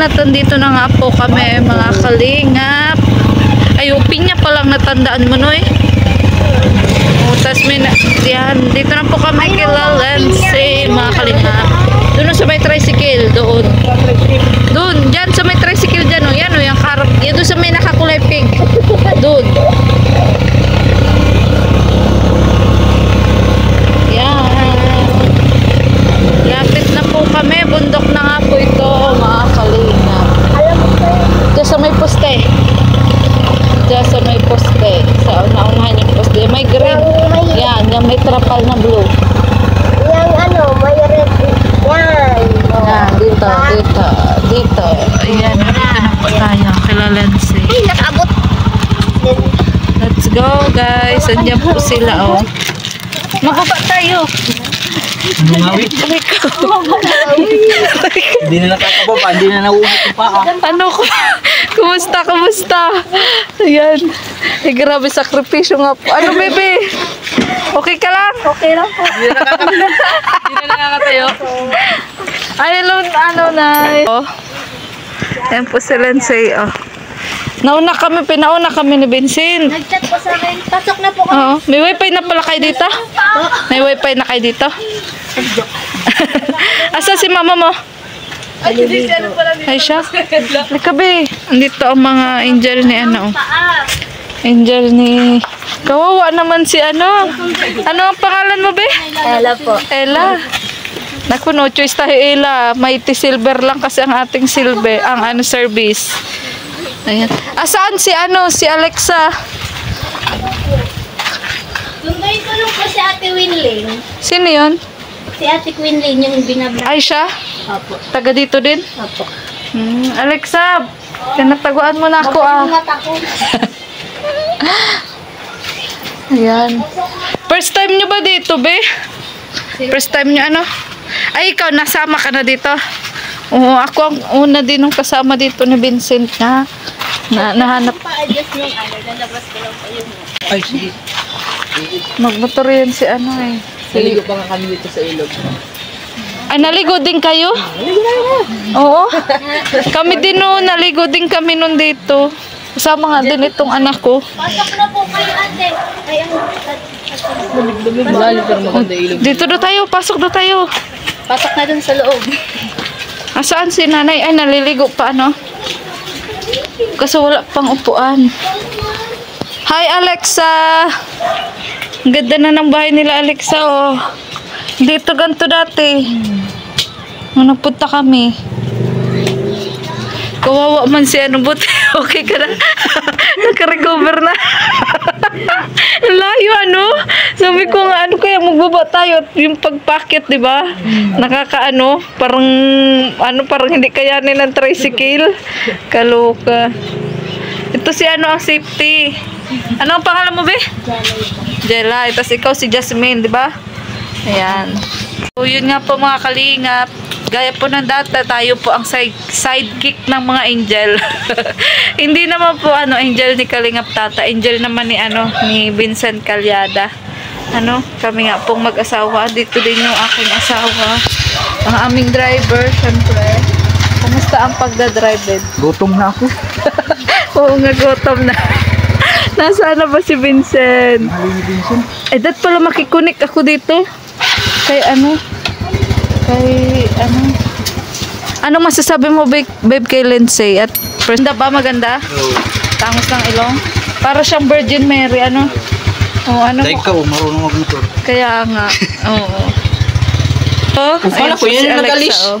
Ayan, at dito na nga po kami mga kalingap. Ay, pinya pa lang natandaan mo, Noy. Tapos may yan, dito na po kami kila Lindsay, mga kalingap. Doon sa may tricycle, doon. Doon, dyan sa may tricycle dyan, o. Yan, o, yung karap. Yan, doon sa may nakakulay pink. Doon. Yan. Lapit na po kami. Bundok na nga po ito, mga kalingap. Diyan sa may poste. Diyan sa may poste. Sa naunahan yung poste. May green. Yan, yan may trapal na blue. Yung ano, may red. Yan. Yan, dito, dito, dito. Ayan, dito na po tayo. Kila Lindsay. Ay, nakaabot. Let's go, guys. Andiyan po sila, oh. Mababa tayo. Bungawi. Hindi na nakakababa, hindi na nauubos yung paa. Ano ko? Kumusta, kumusta? Ayan. Eh, grabe sakripisyo nga po. Ano, bebe? Okay ka lang? Okay lang po. Hindi na nakakatayo. Ay, ano na. Oh. Ayan po si Lindsay, oh. Pinauna kami ni Vincent. Nag-chat po sa akin. Pasok na po kami. Oo. May wifi na pala kayo dito? May wifi na kayo dito? Asa si mama mo? Ay siya? Likabi. Andito ang mga angel ni ano. Angel ni... Kawawa naman si ano. Ano ang pangalan mo, be? Ella po. Ella. Naku, no choice tayo, Ella. Mighty silver lang kasi ang ating silver. Ang ano, service. Ayan. Saan si ano? Si Alexa. Sunday ko lang po si Ate Winling. Sino yun? Si Ate Winling yung binabla. Ay siya? Opo. Taga dito din? Opo. Alexa, tinataguan mo na ako ah. Mata ko. Ayan. First time nyo ba dito, be? First time nyo ano? Ay, ikaw, nasama ka na dito? Oo, ako ang una din nung kasama dito ni Vincent na nahanap. Pa-adjust nung ano, lalabas ko lang po yun. Ay, sige. Magmotor yan si ano eh. Naligo pa nga kami dito sa ilog. Ay, naligo din kayo? Oo. Kami din noon, naligo din kami noon dito. Kasama nga din itong anak ko. Pasok na po kayo, ate. Ay, ang... Malalim pero maganda ilog. Dito do tayo, pasok do tayo. Pasok na dun sa loob. Saan si nanay? Ay, naliligo pa ano? Kasi wala pang upuan. Hi, Alexa! Ang ganda na ng bahay nila, Alexa, oh. Dito ganito dati. Nung nagpunta kami. Kawawa man si ano, buti. Okay ka na? Naka-recover na. Layo, ano? Sabi ko nga, ano kaya magbaba tayo? Yung pagpakit, di ba? Nakakaano, parang hindi kayanin ng tricycle. Kaloka. Ito si ano ang safety. Ano ang pangalan mo, be? Jelay. Tapos ikaw si Jasmine, di ba? Ayan. So, yun nga po mga kalingap. Gaya po ng data, tayo po ang sidekick ng mga angel. Hindi naman po ano, angel ni Kalingap Tata. Angel naman ni ano, ni Vincent Calyada. Ano, kami nga pong mag-asawa. Dito din yung aking asawa. Ang aming driver, syempre. Kumusta ang pagdadrive? Gutom na ako. Oo nga, gutom na. Nasaan na ba si Vincent? Eh, dat pala makikunik ako dito. Kay ano? Ano masasabi mo, babe, kay Lindsay? At first, ba maganda? Tangos ng ilong. Para siyang Virgin Mary, ano? O, ano? Dahil ka, marunong mag-motor. Kaya nga, oo. Oh, Kala ko yan yung nag-alis. Oh.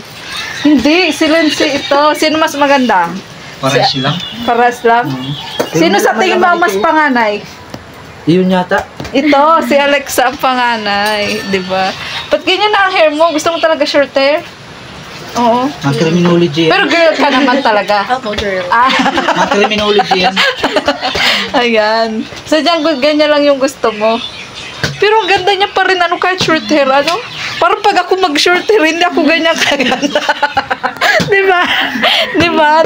Hindi, si Lindsay ito. Sino mas maganda? Pares lang. Paras lang? Sino sa tingin mo ang mas panganay? Yun yata. Ito, si Alexa ang panganay, di ba? Ba't ganyan na ang hair mo? Gusto mo talaga short hair? Oo. Ang criminology yan. Pero girl ka naman talaga. Ako, girl. Ah, Ang criminology yan. ayan. Sadyang ganyan lang yung gusto mo. Pero ang ganda niya pa rin, ano, kahit short hair, ano? Parang pag ako mag-short hair, hindi ako ganyan kaganda. Diba?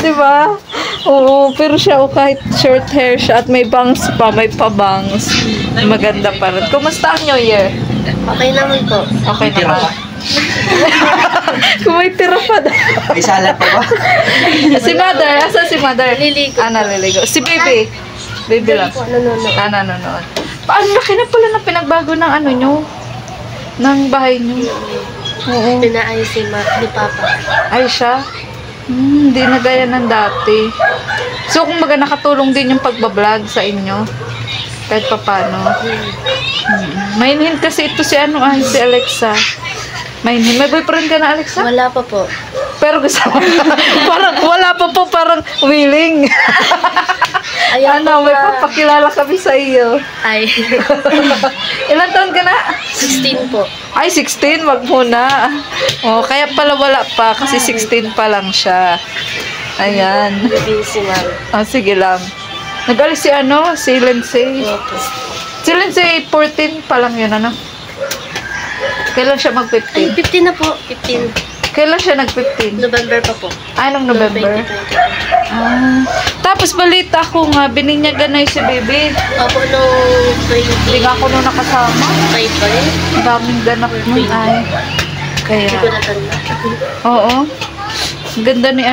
Diba? Oo, pero siya, kahit short hair siya at may bangs pa, may pabangs. Maganda pa rin. Kumusta ang New Year? Okay naman po. Okay Tira naman. ka. Kung may tira pa daw. May salad pa ba? Si mother, asa si mother? Naliligo. Naliligo. Si baby. Baby lang. Nanonood. Nanonood. Paano laki na pala na pinagbago ng ano nyo? Ng bahay nyo? Oo. Pinaayos ni Papa. Ay siya? Hindi na gaya ng dati. So, kung baga nakatulong din yung pagbablog sa inyo. Kahit pa paano. Mainhin kasi ito si si Alexa. Mainhin. May boyfriend ka na, Alexa? Wala pa po. Pero gusto mo. Parang wala pa po, parang willing. Ayaw May papakilala kami sa iyo. Ay. Ilan taon ka na? 16 po. Ay, 16, wag mo na. Oh, kaya pala wala pa kasi 16 pa lang siya. Ayan. Busy ma'am. Sige lang. Nag-alis si Lindsay. Opo. Si Lindsay, 14 pa lang yun, Kailan siya Ay, mag-15? 15 na po. 15. Kailan siya nag-15? November pa po. Anong November? 2020. Tapos balita ko nga, bininyagan na yung si baby. Opo, nung Hindi nga ako nung nakasama. 25 pa rin. Ang daming ganak nun ay. Kaya, Hindi ko natanda. oo. Ang ganda ni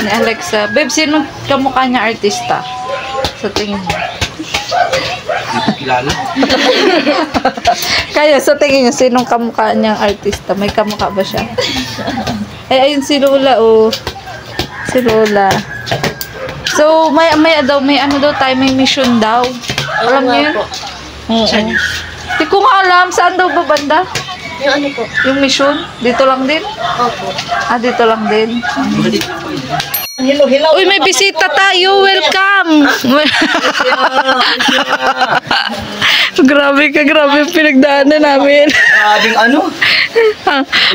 ni Alexa. Babe, sino kamukha niya artista? Sa tingin mo? Kilala? Kaya sa tingin niyo, sinong kamukha niyang artista? May kamukha ba siya? Ayun si Lola, Si Lola. So, may daw, may tayo, may mission daw. Alam niyo yun? po. Oo. Hindi ko nga alam, saan daw ba banda? Yung po? Yung mission? Dito lang din? Opo. Dito lang din. Hello, hello. Uy, may bisita tayo. Welcome. Grabe yung pinagdaanan namin. Grabing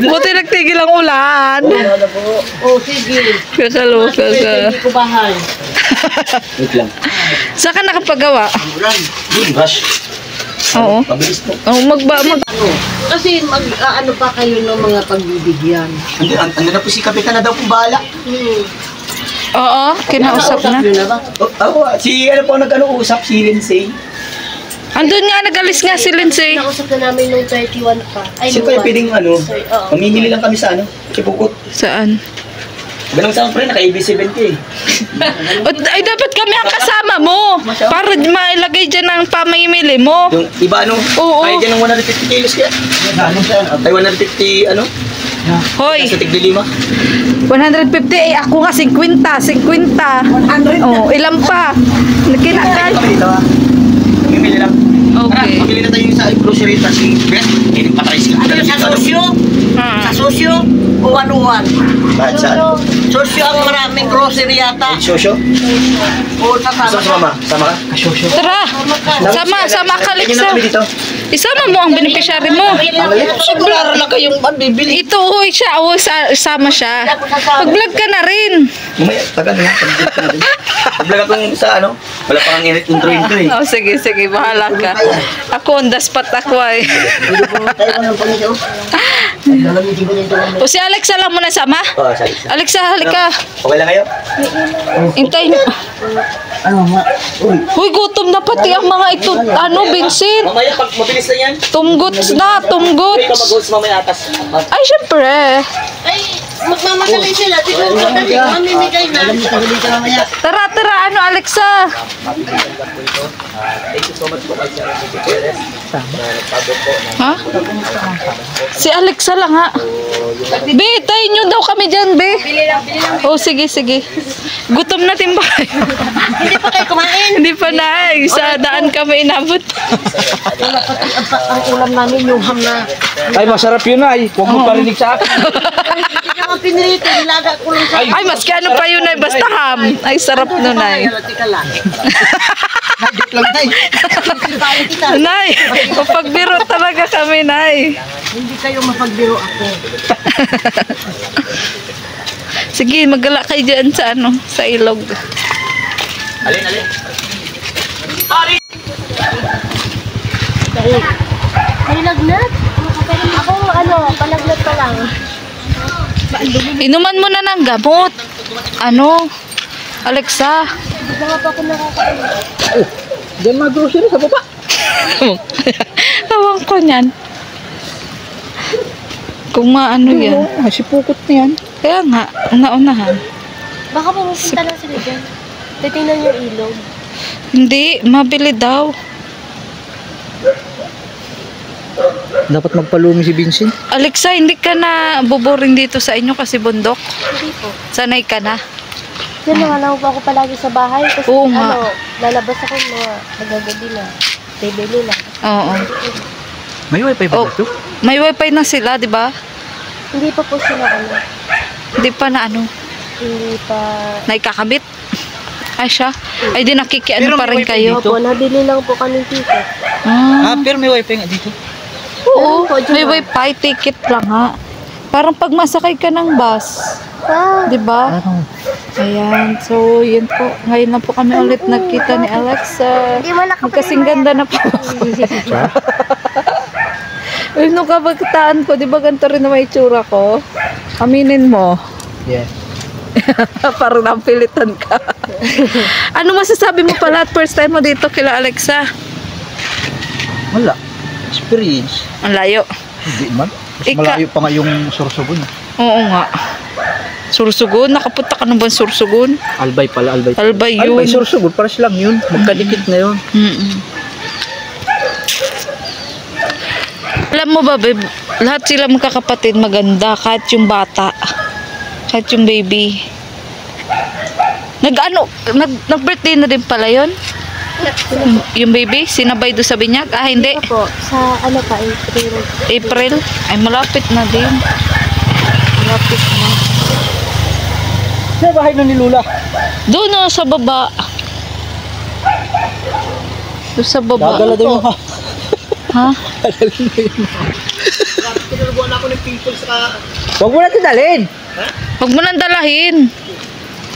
Buti nagtigil ang ulan. Sige. Kakaloka ka. Hindi ko bahay. Wait lang. Saan ka nakapagawa? Good rush. Oo. Pabilis to. Kasi ano pa kayo ng mga pagbibigyan. Ando na po si Kapitan na daw kung bahala. Oo, kinausap na. Nyo na ba? Si nag-usap, si Lindsay. Andun nga, nagalis nga si Lindsay. Nausap na namin nung 31 pa. Ay, Kasi kaya pwedeng Sorry, oo. mamimili lang kami sa Kipukot. Saan? Ganun sa pre, naka-AB70 eh. Ay, dapat kami ang kasama mo. Para mailagay dyan ang pamimili mo. Yung iba Oo. kaya dyan ng 150 kilos kaya. Ay 150 Hoy, sa tigdilima. 150 ako nga 50. 100. Oh, ilan pa? Kinakay. Kami dito ha. Mamimili lang. Okay. Mamili na tayo sa grocery kasi hindi patay sila. Ano sa sosyo? Sa sosyo? O ano-one? Bakit saan? Sosyo ang maraming grocery yata. Shosho? O Saan sa sumama? Sama ka? Shosho. Tara. Sama ka, Ganyan na Alexa. kami dito. Isama mo ang beneficiary mo. Sigurado na kayong bibili. Ito, siya. Sama siya. Mag-vlog ka na rin. Mamaya, tagal na nga. Pag-vlog akong sa wala pang intro eh. Oh, sige. Bahala ka. Ako, on the spot ako ay. O si Alexa lang muna sama. Oo, sorry. Alexa, halika. Okay lang kayo? Hintay mo. Uy, gutom na pati ang mga ito. Vincent? Mamaya, pag mabilis na yan. Tumgots na, Pwede ka tumgots. mag-host mamaya atas. Ay, syempre. Ay, magmamadali sila. Tignan ko dali. Mamimigay na. Tara, Alexa. Thank you so much po kay Sir Perez. Ha? Si Alexa lang ha. Be, tayo nyo daw kami dyan, be. Bili lang. Oh, sige. Gutom natin ba kayo? Hindi pa kayo kumain. Hindi pa na. Sa daan kami inabot. Ang ulam namin yung ham na. Ay, masarap yun ay. Huwag mo parinig sa akin. Hindi naman pinirito. Nilaga ko lang sa... Ay, maski ano pa yun ay basta ham. Ay, sarap nun ay. Tika lang. Nay, mapagbiro talaga kami, Nay. Hindi kayo mapagbiro ako. Sige, magala kayo dyan sa ilog. Alin. May lagnat? Ako, palagnat pa lang. Inuman mo na ng gamot. Alexa. Hindi pa nga pa ako nakakain. Diyan mag-grocery sa baba. Tawang ko niyan. Kung maano yan. Oo, sipukot na yan. Kaya nga, naunahan. Baka pumunta lang sila dyan. Titingnan yung ilog. Hindi, mabili daw. Dapat magpalumi si Vincent. Alexa, hindi ka na buboring dito sa inyo kasi bundok. Hindi po. Sanay ka na. Yan nga lang po ako palagi sa bahay. Kasi Oo nga. lalabas ako mga nagagabi na. Bibili lang. Oo. May wifi ba Oh, dito? may wifi na sila, di ba? Hindi pa po sila Hindi pa na ano, Hindi pa. naikakabit. Ay siya. Ay di nakikiano Pero pa may rin wifi kayo. dito. Opo, nabili lang po kami ticket. Ah, Pero may wifi nga dito. oo, Meron po, dyan may nga. wifi ticket lang ha. Parang pag masakay ka ng bus, Ah, di ba? Ayan, so yun po. Ngayon na po kami ulit nagkita ni Alexa. Hindi mo Kasing ganda na po. Uy, nung kabagtaan ko, di ba ganito rin na may itsura ko? Aminin mo. Yeah. Parang napilitan ka. Ano masasabi mo pala at first time mo dito kila Alexa? Wala. Experience. Ang layo. Hindi man. Mas Ika- malayo pa nga yung Sorsogon. Oo nga. Sursugon? Nakapunta ka na ba Sursugon? Albay pala, Albay. Albay yun. Albay, Sorsogon. Pares lang yun. Magkadikit na yun. Mm-mm. Alam mo ba, babe, lahat sila magkakapatid maganda, kahit yung bata, kahit yung baby. Nag-birthday na din pala yun? Yung baby, sinabay doon sa binyag? Ah, hindi. po. Sa ano pa, April. April? Ay, malapit na din. Malapit na. Sa bahay na ni Lula. Doon o, sa baba. Doon sa baba. Dadala daw yung Ha? Tinulubuan ako ng people sa... Huwag mo natin dalhin. Huwag mo nang dalahin.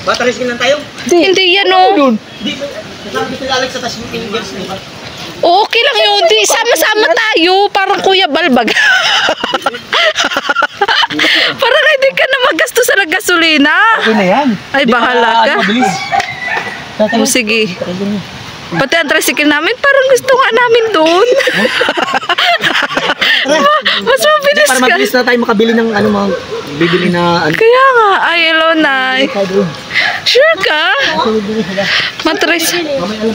Batariskin lang tayo. Hindi yan o. Doon. Hindi. Sabi ko Alex sa tas yung fingers niya. Oo, okay lang yun. Di, sama-sama tayo. Parang Kuya Balbag. Parang hindi ka na magasto sa gasolina. Okay na yan. Ay, bahala ka. Mabilis. O, sige. Pati ang tricycle namin, parang gusto nga namin doon. Mas mabilis Para ka. mabilis na tayo makabili ng ano mga bibili na ano. Kaya nga, ay, hello, Nay. Sure ka? Matris.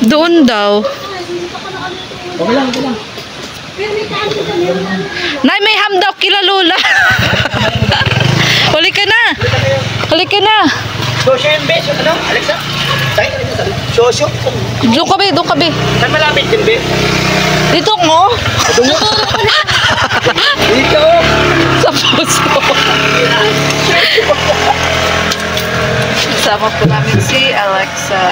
Doon daw. Okay lang, okay lang. Nay, may ham daw kila Lola. Huli ka na. Huli ka na. Shosho yung bes, yung ano, Alexa? Saan ka sabi? Shosho? Doon ka be. Saan malapit yung bes? Dito mo. Dito! Sa puso. Kasama po namin si Alexa.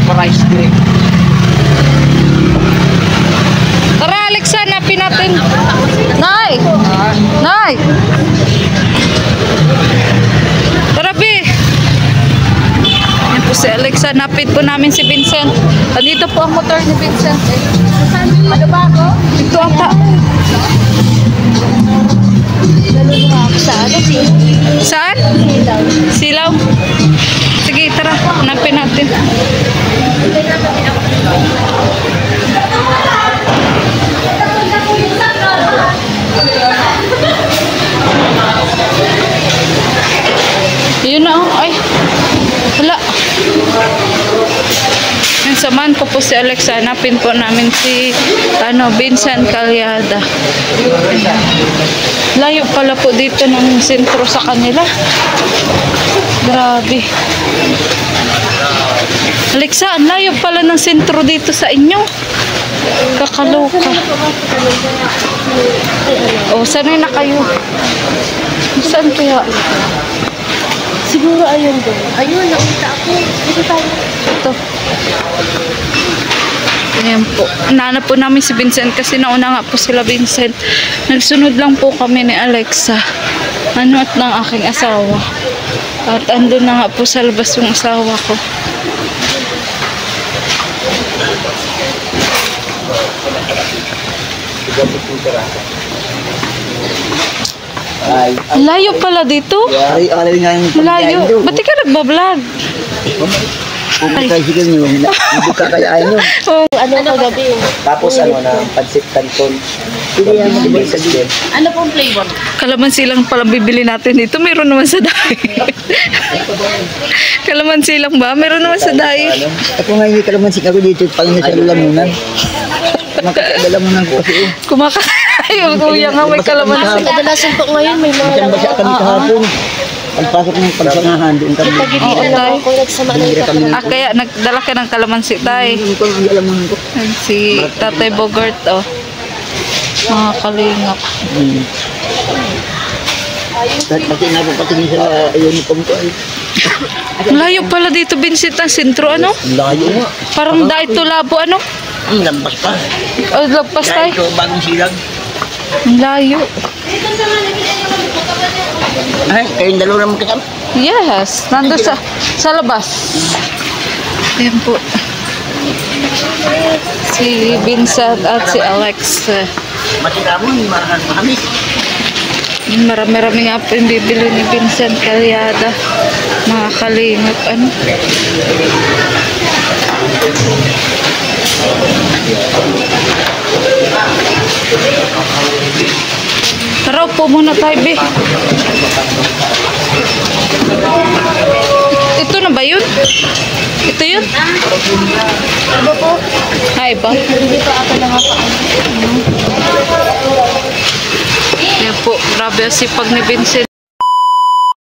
Rice drink. Tara, Alexa, napin natin. Nay! Nay! Tara, Bi. Yan po si Alexa. Napin po namin si Vincent. Andito po ang motor ni Vincent. Ano ba ako? Ito ata. Naluluha ako sa ano, Saan? silaw. Silaw. Sige, tara. Hanapin natin. Yun na, oh. Ay. Wala. Yung samahan ko po si Alexa. Hanapin po namin si Vincent Calyada. Layo pala po dito ng sentro sa kanila. Grabe. Alexa, ang layo pala ng sentro dito sa inyo. Kakaloka. Oh, sanay na kayo. Saan kaya? Siguro ayun doon. Ayun, nakita ako. Dito tayo. Ito. Ayan po. Nahanap po namin si Vincent kasi nauna nga po sila Vincent. Nagsunod lang po kami ni Alexa. Ano at ng aking asawa. At andun na nga po sa labas yung asawa ko. Ay, Ang layo pala dito. ay, alay nga yung Layo. Ba't di ka nagbablog? Kung tricycle nyo, hindi ka kayaan yun. Oh, Ano kagabi? Tapos na pancit canton. Hindi yan sa game. Ano pong flavor? kalamansi lang pala bibili natin dito. Meron naman sa dahi. Kalamansi lang ba? Meron naman sa dahi. Ako nga hindi kalamansi ako dito, pang nasa lalamunan. Makakalamunan ko kasi. Kumakain. Kuya nga may kalamansi. Kadalasan po ngayon may mga Diyan ba siya kami kahapon? Pagpasok ng pagsangahan, doon kami. Pagigilian Oo, na tay. ako nagsama na ito. Kaya nagdala ka ng kalamansi tay. Hindi ko ang lalamunan ko. Si Tatay Bogart, oh. Mga kalingap. Kasi napapatingin sa uniform ko ay. Layo pala dito, Vincent, ang sentro, ano? Layo nga. Parang dahil to labo, ano? Ang lampas pa. O, lagpas Dahil tayo. ito, bagong silag. Ang layo. Ay, kayong dalawa naman kasama. Yes, nandun sa labas. Ayan po. Si Vincent at si Alex. Matika mo, mahamis. Marami-rami nga po yung bibili ni Vincent Calyada. Mga kalingap, ano? Tara, upo muna tayo, be. Ito na ba yun? Ito yun? Ano po? Ay, ba? Hindi pa ako nakakaano. Ayan po, grabe ang sipag ni Vincent.